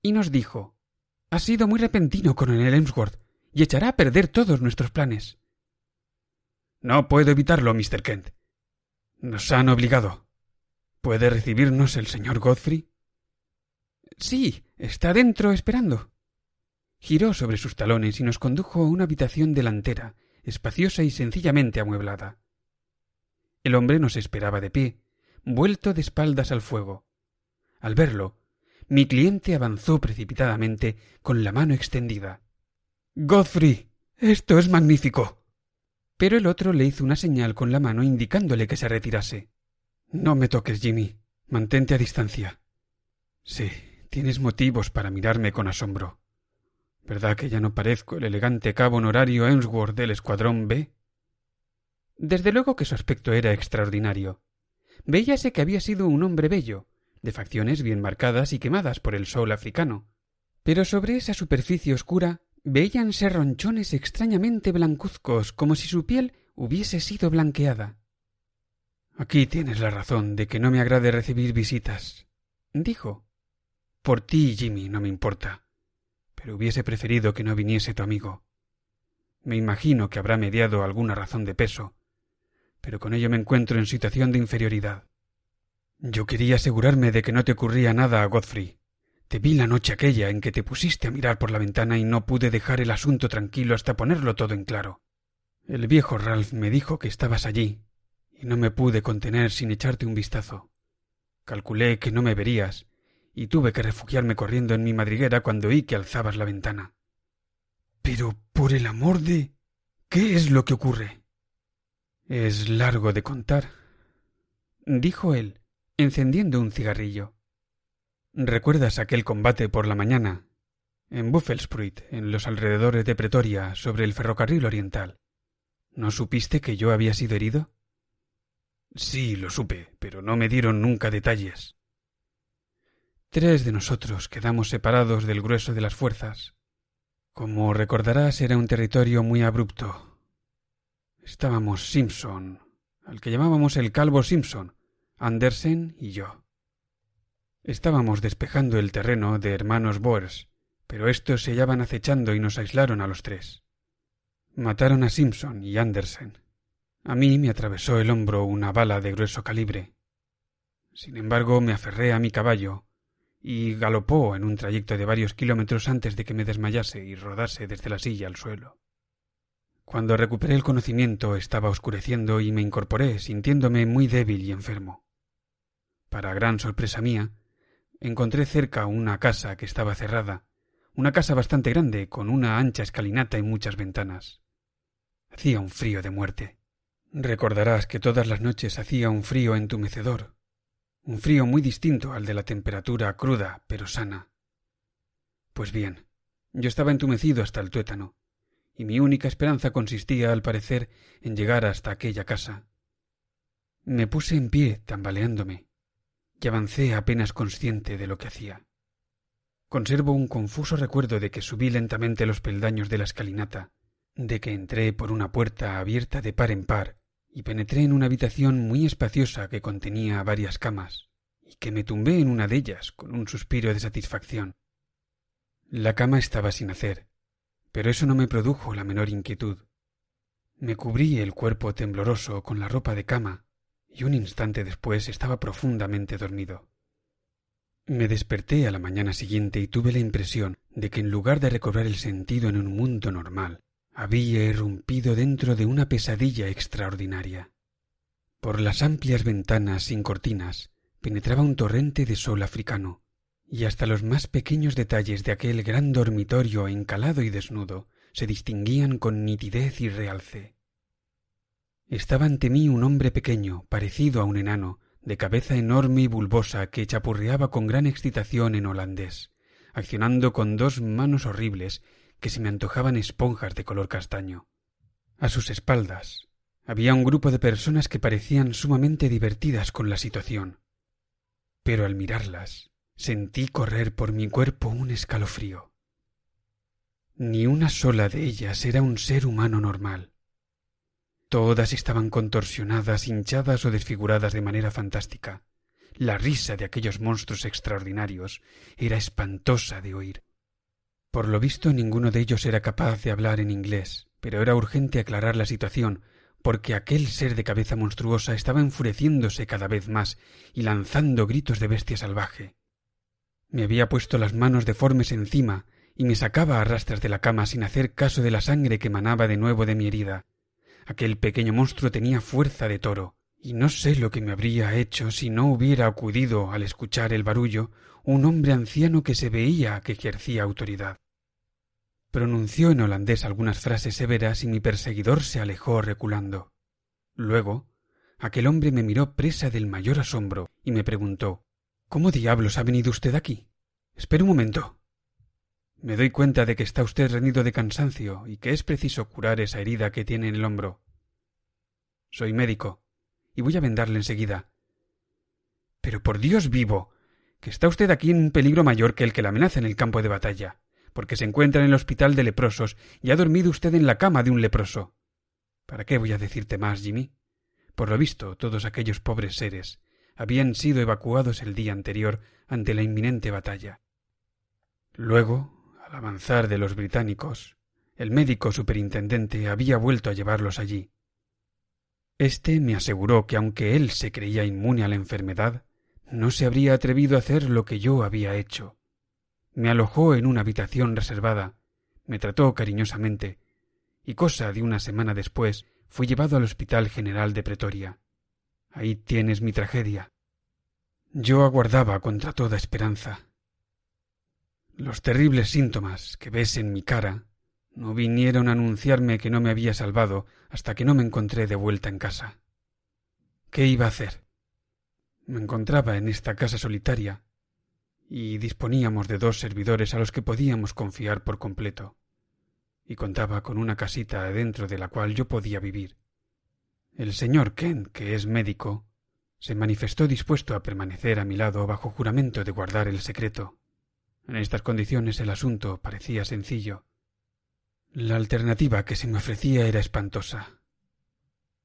y nos dijo: «Ha sido muy repentino, coronel Emsworth, y echará a perder todos nuestros planes». «No puedo evitarlo, Mr. Kent. Nos han obligado. ¿Puede recibirnos el señor Godfrey?» «Sí, está dentro esperando». Giró sobre sus talones y nos condujo a una habitación delantera, espaciosa y sencillamente amueblada. El hombre nos esperaba de pie, vuelto de espaldas al fuego. Al verlo, mi cliente avanzó precipitadamente con la mano extendida. «Godfrey, esto es magnífico». pero el otro le hizo una señal con la mano indicándole que se retirase. «No me toques, Jimmy. Mantente a distancia». «Sí, tienes motivos para mirarme con asombro. ¿Verdad que ya no parezco el elegante cabo honorario Emsworth del Escuadrón B?» Desde luego que su aspecto era extraordinario. Veíase que había sido un hombre bello, de facciones bien marcadas y quemadas por el sol africano, pero sobre esa superficie oscura veíanse ronchones extrañamente blancuzcos, como si su piel hubiese sido blanqueada. «Aquí tienes la razón de que no me agrade recibir visitas», dijo. «Por ti, Jimmy, no me importa, pero hubiese preferido que no viniese tu amigo. Me imagino que habrá mediado alguna razón de peso, pero con ello me encuentro en situación de inferioridad. Yo quería asegurarme de que no te ocurría nada a Godfrey. Te vi la noche aquella en que te pusiste a mirar por la ventana y no pude dejar el asunto tranquilo hasta ponerlo todo en claro. El viejo Ralph me dijo que estabas allí, y no me pude contener sin echarte un vistazo. Calculé que no me verías, y tuve que refugiarme corriendo en mi madriguera cuando oí que alzabas la ventana». «Pero, por el amor de... ¿qué es lo que ocurre?» «Es largo de contar», dijo él, encendiendo un cigarrillo. «¿Recuerdas aquel combate por la mañana, en Buffelsprut, en los alrededores de Pretoria, sobre el ferrocarril oriental? ¿No supiste que yo había sido herido?» «Sí, lo supe, pero no me dieron nunca detalles». 3 de nosotros quedamos separados del grueso de las fuerzas. Como recordarás, era un territorio muy abrupto. Estábamos Simpson, al que llamábamos el Calvo Simpson, Andersen y yo. Estábamos despejando el terreno de hermanos Boers, pero estos se hallaban acechando y nos aislaron a los 3. Mataron a Simpson y Andersen. A mí me atravesó el hombro una bala de grueso calibre. Sin embargo, me aferré a mi caballo y galopó en un trayecto de varios kilómetros antes de que me desmayase y rodase desde la silla al suelo. Cuando recuperé el conocimiento estaba oscureciendo y me incorporé sintiéndome muy débil y enfermo. Para gran sorpresa mía, encontré cerca una casa que estaba cerrada, una casa bastante grande con una ancha escalinata y muchas ventanas. Hacía un frío de muerte. Recordarás que todas las noches hacía un frío entumecedor, un frío muy distinto al de la temperatura cruda pero sana. Pues bien, yo estaba entumecido hasta el tuétano, y mi única esperanza consistía, al parecer, en llegar hasta aquella casa. Me puse en pie, tambaleándome, y avancé apenas consciente de lo que hacía. Conservo un confuso recuerdo de que subí lentamente los peldaños de la escalinata, de que entré por una puerta abierta de par en par y penetré en una habitación muy espaciosa que contenía varias camas, y que me tumbé en una de ellas con un suspiro de satisfacción. La cama estaba sin hacer, pero eso no me produjo la menor inquietud. Me cubrí el cuerpo tembloroso con la ropa de cama, y un instante después estaba profundamente dormido. Me desperté a la mañana siguiente y tuve la impresión de que en lugar de recobrar el sentido en un mundo normal, había irrumpido dentro de una pesadilla extraordinaria. Por las amplias ventanas sin cortinas penetraba un torrente de sol africano, y hasta los más pequeños detalles de aquel gran dormitorio encalado y desnudo se distinguían con nitidez y realce. Estaba ante mí un hombre pequeño, parecido a un enano, de cabeza enorme y bulbosa, que chapurreaba con gran excitación en holandés, accionando con 2 manos horribles que se me antojaban esponjas de color castaño. A sus espaldas había un grupo de personas que parecían sumamente divertidas con la situación, pero al mirarlas sentí correr por mi cuerpo un escalofrío. Ni una sola de ellas era un ser humano normal. Todas estaban contorsionadas, hinchadas o desfiguradas de manera fantástica. La risa de aquellos monstruos extraordinarios era espantosa de oír. Por lo visto, ninguno de ellos era capaz de hablar en inglés, pero era urgente aclarar la situación, porque aquel ser de cabeza monstruosa estaba enfureciéndose cada vez más y lanzando gritos de bestia salvaje. Me había puesto las manos deformes encima y me sacaba a rastras de la cama sin hacer caso de la sangre que manaba de nuevo de mi herida. Aquel pequeño monstruo tenía fuerza de toro, y no sé lo que me habría hecho si no hubiera acudido, al escuchar el barullo, un hombre anciano que se veía que ejercía autoridad. Pronunció en holandés algunas frases severas y mi perseguidor se alejó reculando. Luego, aquel hombre me miró presa del mayor asombro y me preguntó: «¿Cómo diablos ha venido usted aquí? Espere un momento. Me doy cuenta de que está usted rendido de cansancio y que es preciso curar esa herida que tiene en el hombro. Soy médico y voy a vendarle enseguida. Pero por Dios vivo, que está usted aquí en un peligro mayor que el que la amenaza en el campo de batalla, porque se encuentra en el hospital de leprosos y ha dormido usted en la cama de un leproso. ¿Para qué voy a decirte más, Jimmy? Por lo visto, todos aquellos pobres seres habían sido evacuados el día anterior ante la inminente batalla. Luego, al avanzar de los británicos, el médico superintendente había vuelto a llevarlos allí. Este me aseguró que aunque él se creía inmune a la enfermedad, no se habría atrevido a hacer lo que yo había hecho. Me alojó en una habitación reservada, me trató cariñosamente, y cosa de una semana después fui llevado al Hospital General de Pretoria. Ahí tienes mi tragedia. Yo aguardaba contra toda esperanza. Los terribles síntomas que ves en mi cara no vinieron a anunciarme que no me había salvado hasta que no me encontré de vuelta en casa. ¿Qué iba a hacer? Me encontraba en esta casa solitaria y disponíamos de 2 servidores a los que podíamos confiar por completo, y contaba con una casita dentro de la cual yo podía vivir. El señor Kent, que es médico, se manifestó dispuesto a permanecer a mi lado bajo juramento de guardar el secreto. En estas condiciones el asunto parecía sencillo. La alternativa que se me ofrecía era espantosa.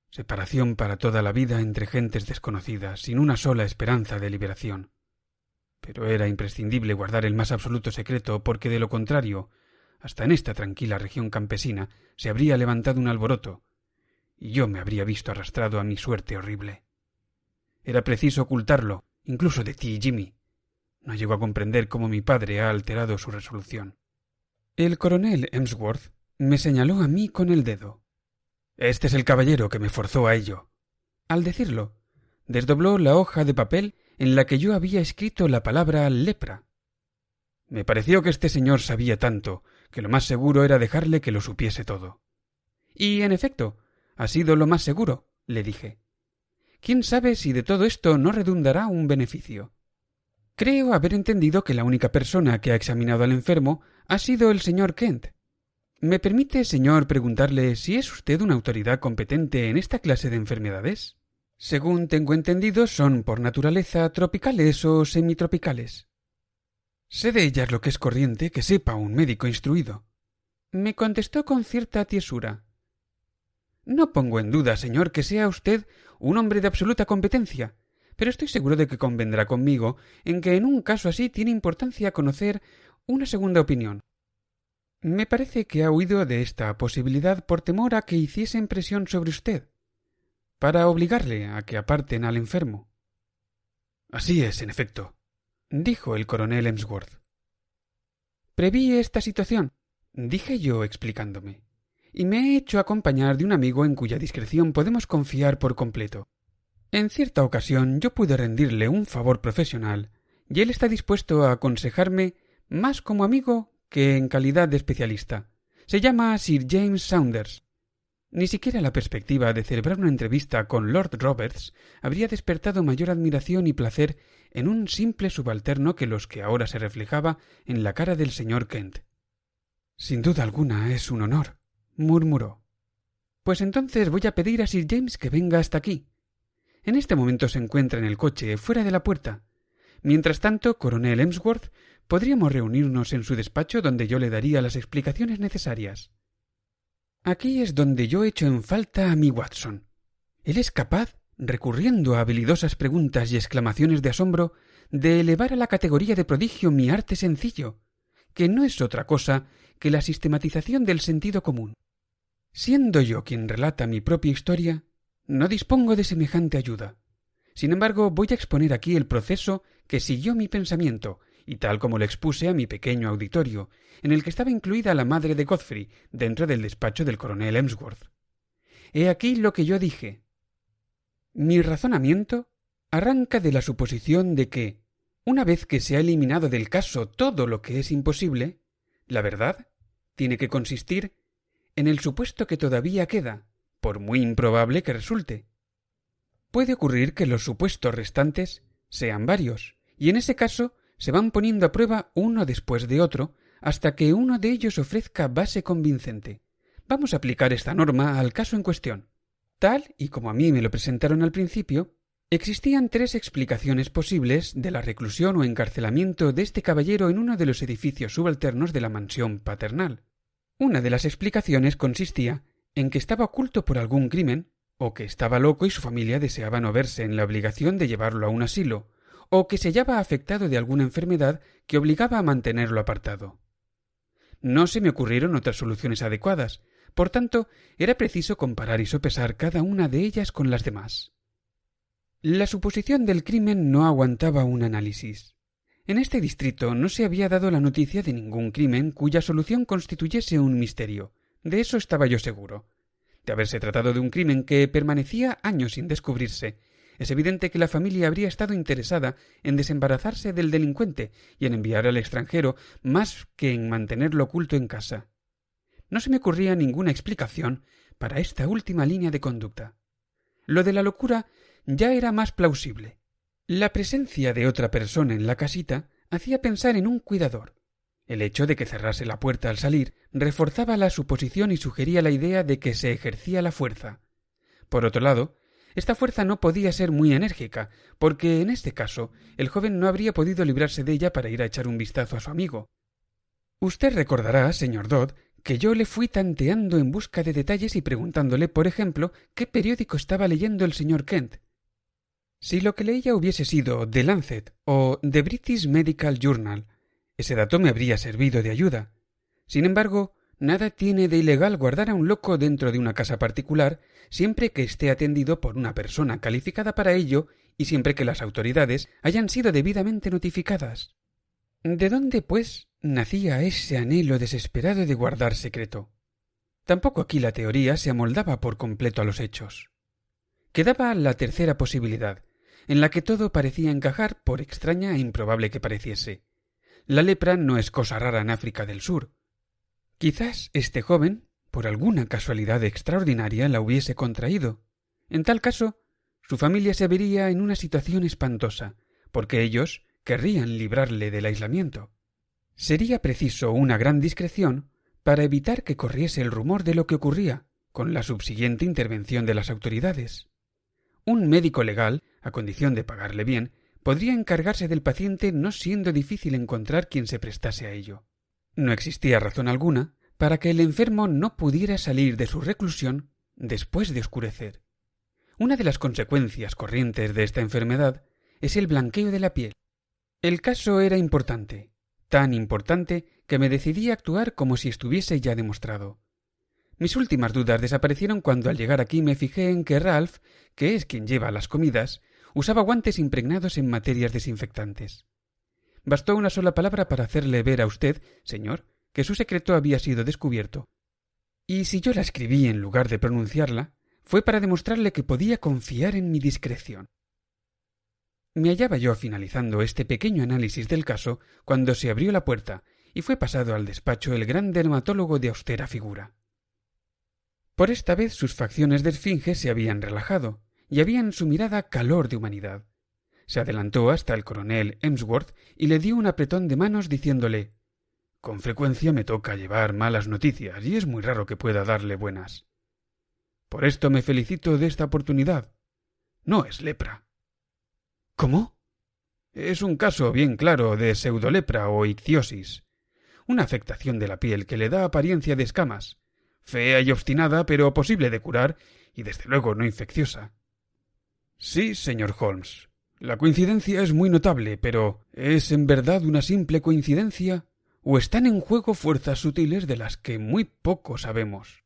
Separación para toda la vida entre gentes desconocidas, sin una sola esperanza de liberación. Pero era imprescindible guardar el más absoluto secreto, porque de lo contrario, hasta en esta tranquila región campesina se habría levantado un alboroto, y yo me habría visto arrastrado a mi suerte horrible. Era preciso ocultarlo, incluso de ti, Jimmy. No llego a comprender cómo mi padre ha alterado su resolución. El coronel Emsworth me señaló a mí con el dedo. «Este es el caballero que me forzó a ello». Al decirlo, desdobló la hoja de papel en la que yo había escrito la palabra lepra. Me pareció que este señor sabía tanto que lo más seguro era dejarle que lo supiese todo. «Y, en efecto, ha sido lo más seguro», le dije. «¿Quién sabe si de todo esto no redundará un beneficio? Creo haber entendido que la única persona que ha examinado al enfermo ha sido el señor Kent. ¿Me permite, señor, preguntarle si es usted una autoridad competente en esta clase de enfermedades? Según tengo entendido, son por naturaleza tropicales o semitropicales. Sé de ellas lo que es corriente que sepa un médico instruido». Me contestó con cierta tiesura. «No pongo en duda, señor, que sea usted un hombre de absoluta competencia, pero estoy seguro de que convendrá conmigo en que en un caso así tiene importancia conocer una segunda opinión. Me parece que ha huido de esta posibilidad por temor a que hiciesen presión sobre usted, para obligarle a que aparten al enfermo». «Así es, en efecto», dijo el coronel Emsworth. «Preví esta situación», dije yo explicándome, «y me he hecho acompañar de un amigo en cuya discreción podemos confiar por completo. En cierta ocasión yo pude rendirle un favor profesional, y él está dispuesto a aconsejarme más como amigo que en calidad de especialista. Se llama Sir James Saunders». Ni siquiera la perspectiva de celebrar una entrevista con Lord Roberts habría despertado mayor admiración y placer en un simple subalterno que los que ahora se reflejaba en la cara del señor Kent. «Sin duda alguna es un honor», murmuró. «Pues entonces voy a pedir a Sir James que venga hasta aquí. En este momento se encuentra en el coche, fuera de la puerta. Mientras tanto, coronel Emsworth, podríamos reunirnos en su despacho donde yo le daría las explicaciones necesarias». Aquí es donde yo echo en falta a mi Watson. Él es capaz, recurriendo a habilidosas preguntas y exclamaciones de asombro, de elevar a la categoría de prodigio mi arte sencillo, que no es otra cosa que la sistematización del sentido común. Siendo yo quien relata mi propia historia, no dispongo de semejante ayuda. Sin embargo, voy a exponer aquí el proceso que siguió mi pensamiento, y tal como lo expuse a mi pequeño auditorio, en el que estaba incluida la madre de Godfrey, dentro del despacho del coronel Emsworth. He aquí lo que yo dije. Mi razonamiento arranca de la suposición de que, una vez que se ha eliminado del caso todo lo que es imposible, la verdad tiene que consistir en el supuesto que todavía queda, por muy improbable que resulte. Puede ocurrir que los supuestos restantes sean varios, y en ese caso se van poniendo a prueba uno después de otro hasta que uno de ellos ofrezca base convincente. Vamos a aplicar esta norma al caso en cuestión. Tal y como a mí me lo presentaron al principio, existían 3 explicaciones posibles de la reclusión o encarcelamiento de este caballero en uno de los edificios subalternos de la mansión paternal. Una de las explicaciones consistía en que estaba oculto por algún crimen, o que estaba loco y su familia deseaba no verse en la obligación de llevarlo a un asilo, o que se hallaba afectado de alguna enfermedad que obligaba a mantenerlo apartado. No se me ocurrieron otras soluciones adecuadas, por tanto, era preciso comparar y sopesar cada una de ellas con las demás. La suposición del crimen no aguantaba un análisis. En este distrito no se había dado la noticia de ningún crimen cuya solución constituyese un misterio. De eso estaba yo seguro. De haberse tratado de un crimen que permanecía años sin descubrirse, es evidente que la familia habría estado interesada en desembarazarse del delincuente y en enviar al extranjero más que en mantenerlo oculto en casa. No se me ocurría ninguna explicación para esta última línea de conducta. Lo de la locura ya era más plausible. La presencia de otra persona en la casita hacía pensar en un cuidador. El hecho de que cerrase la puerta al salir reforzaba la suposición y sugería la idea de que se ejercía la fuerza. Por otro lado, esta fuerza no podía ser muy enérgica, porque en este caso el joven no habría podido librarse de ella para ir a echar un vistazo a su amigo. Usted recordará, señor Dodd, que yo le fui tanteando en busca de detalles y preguntándole, por ejemplo, qué periódico estaba leyendo el señor Kent. Si lo que leía hubiese sido The Lancet o The British Medical Journal, ese dato me habría servido de ayuda. Sin embargo, nada tiene de ilegal guardar a un loco dentro de una casa particular siempre que esté atendido por una persona calificada para ello y siempre que las autoridades hayan sido debidamente notificadas. ¿De dónde, pues, nacía ese anhelo desesperado de guardar secreto? Tampoco aquí la teoría se amoldaba por completo a los hechos. Quedaba la tercera posibilidad, en la que todo parecía encajar, por extraña e improbable que pareciese. La lepra no es cosa rara en África del Sur. Quizás este joven, por alguna casualidad extraordinaria, la hubiese contraído. En tal caso, su familia se vería en una situación espantosa, porque ellos querrían librarle del aislamiento. Sería preciso una gran discreción para evitar que corriese el rumor de lo que ocurría, con la subsiguiente intervención de las autoridades. Un médico legal, a condición de pagarle bien, podría encargarse del paciente no siendo difícil encontrar quien se prestase a ello. No existía razón alguna para que el enfermo no pudiera salir de su reclusión después de oscurecer. Una de las consecuencias corrientes de esta enfermedad es el blanqueo de la piel. El caso era importante, tan importante que me decidí a actuar como si estuviese ya demostrado. Mis últimas dudas desaparecieron cuando al llegar aquí me fijé en que Ralph, que es quien lleva las comidas, usaba guantes impregnados en materias desinfectantes. Bastó una sola palabra para hacerle ver a usted, señor, que su secreto había sido descubierto. Y si yo la escribí en lugar de pronunciarla, fue para demostrarle que podía confiar en mi discreción. Me hallaba yo finalizando este pequeño análisis del caso cuando se abrió la puerta y fue pasado al despacho el gran dermatólogo de austera figura. Por esta vez sus facciones de esfinge se habían relajado y había en su mirada calor de humanidad. Se adelantó hasta el coronel Emsworth y le dio un apretón de manos diciéndole: «Con frecuencia me toca llevar malas noticias y es muy raro que pueda darle buenas. Por esto me felicito de esta oportunidad. No es lepra». «¿Cómo?» «Es un caso bien claro de pseudolepra o ictiosis, una afectación de la piel que le da apariencia de escamas, fea y obstinada, pero posible de curar y desde luego no infecciosa». «Sí, señor Holmes. La coincidencia es muy notable, pero ¿es en verdad una simple coincidencia o están en juego fuerzas sutiles de las que muy poco sabemos?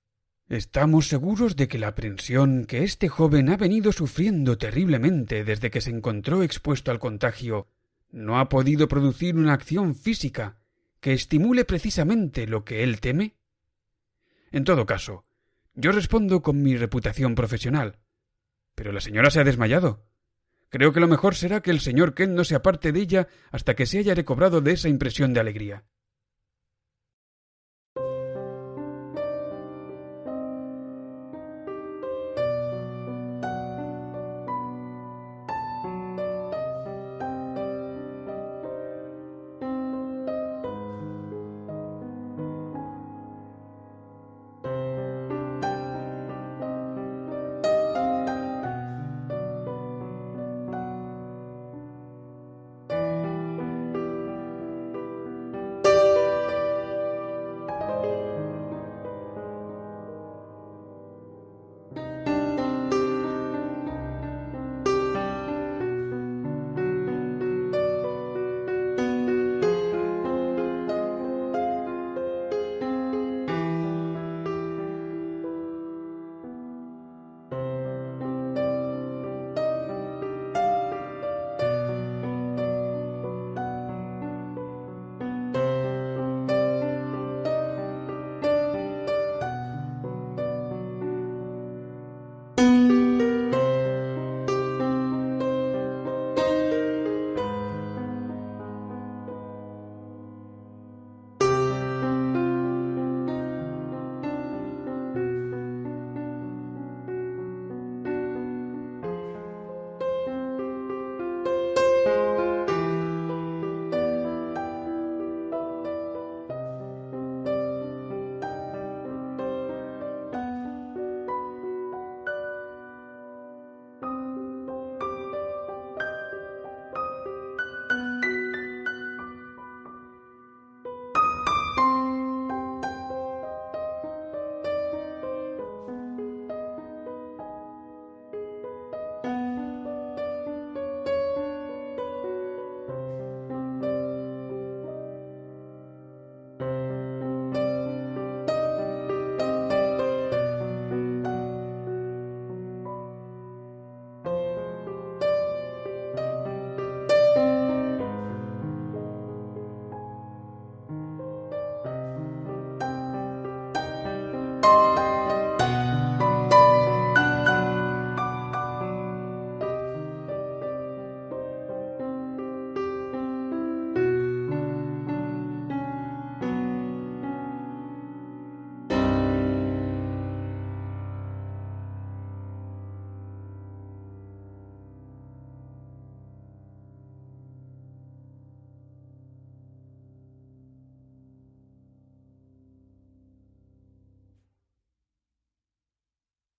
Estamos seguros de que la aprensión que este joven ha venido sufriendo terriblemente desde que se encontró expuesto al contagio no ha podido producir una acción física que estimule precisamente lo que él teme. En todo caso, yo respondo con mi reputación profesional. Pero la señora se ha desmayado. Creo que lo mejor será que el señor Kent no se aparte de ella hasta que se haya recobrado de esa impresión de alegría».